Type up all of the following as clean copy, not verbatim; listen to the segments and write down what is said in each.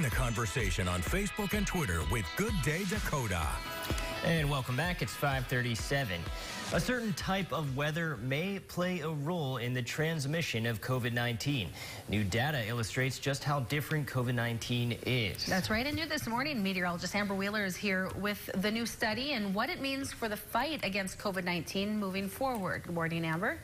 the conversation on Facebook and Twitter with Good Day Dakota. And welcome back. It's 5:37. A certain type of weather may play a role in the transmission of COVID-19. New data illustrates just how different COVID-19 is. That's right. And new this morning, meteorologist Amber Wheeler is here with the new study and what it means for the fight against COVID-19 moving forward. Good morning, Amber.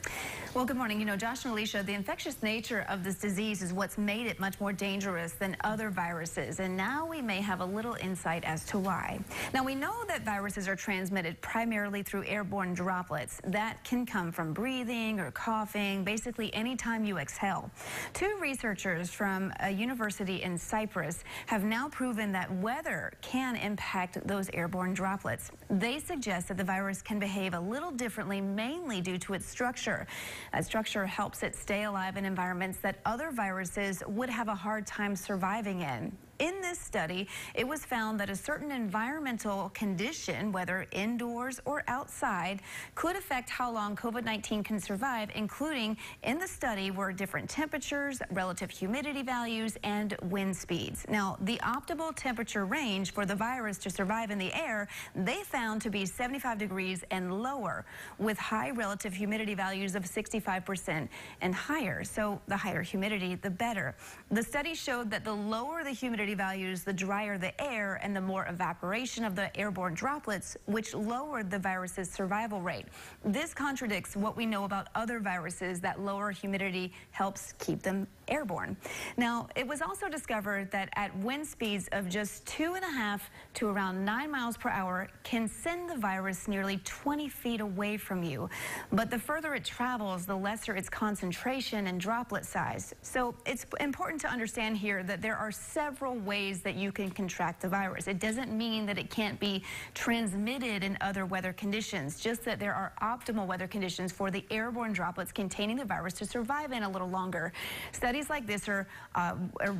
Well, good morning. You know, Josh and Alicia, the infectious nature of this disease is what's made it much more dangerous than other viruses. And now we may have a little insight as to why. Now, we know that viruses are transmitted primarily through airborne droplets. That can come from breathing or coughing, basically anytime you exhale. Two researchers from a university in Cyprus have now proven that weather can impact those airborne droplets. They suggest that the virus can behave a little differently, mainly due to its structure. That structure helps it stay alive in environments that other viruses would have a hard time surviving in. In this study, it was found that a certain environmental condition, whether indoors or outside, could affect how long COVID-19 can survive, including in the study were different temperatures, relative humidity values, and wind speeds. Now, the optimal temperature range for the virus to survive in the air, they found to be 75 degrees and lower, with high relative humidity values of 65% and higher. So the higher humidity, the better. The study showed that the lower the humidity values, the drier the air and the more evaporation of the airborne droplets, which lowered the virus's survival rate. This contradicts what we know about other viruses, that lower humidity helps keep them airborne. Now, it was also discovered that at wind speeds of just 2.5 to around 9 miles per hour can send the virus nearly 20 feet away from you. But the further it travels, the lesser its concentration and droplet size. So it's important to understand here that there are several ways that you can contract the virus. It doesn't mean that it can't be transmitted in other weather conditions, just that there are optimal weather conditions for the airborne droplets containing the virus to survive in a little longer. Studies like this are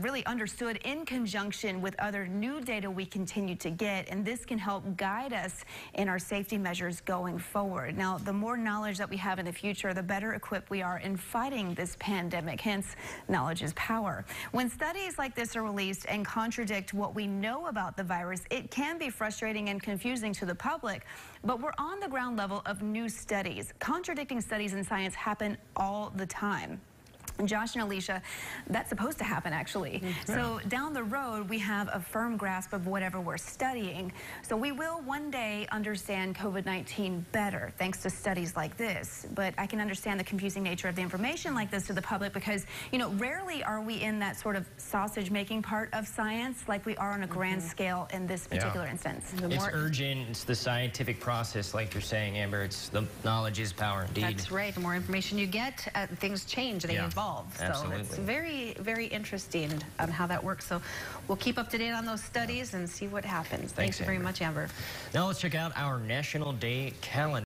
really understood in conjunction with other new data we continue to get, and this can help guide us in our safety measures going forward. Now, the more knowledge that we have in the future, the better equipped we are in fighting this pandemic. Hence, knowledge is power. When studies like this are released and contradict what we know about the virus, it can be frustrating and confusing to the public, but we're on the ground level of new studies. Contradicting studies in science happen all the time. Josh and Alicia, that's supposed to happen, actually. So down the road, we have a firm grasp of whatever we're studying. So we will one day understand COVID-19 better, thanks to studies like this. But I can understand the confusing nature of the information like this to the public because, you know, rarely are we in that sort of sausage-making part of science like we are on a grand scale in this particular instance. It's urgent. It's the scientific process, like you're saying, Amber. It's the knowledge is power, indeed. That's right. The more information you get, things change. They evolve. Absolutely. So it's very, very interesting on how that works. So we'll keep up to date on those studies and see what happens. Thanks very much, Amber. Now let's check out our National Day calendar.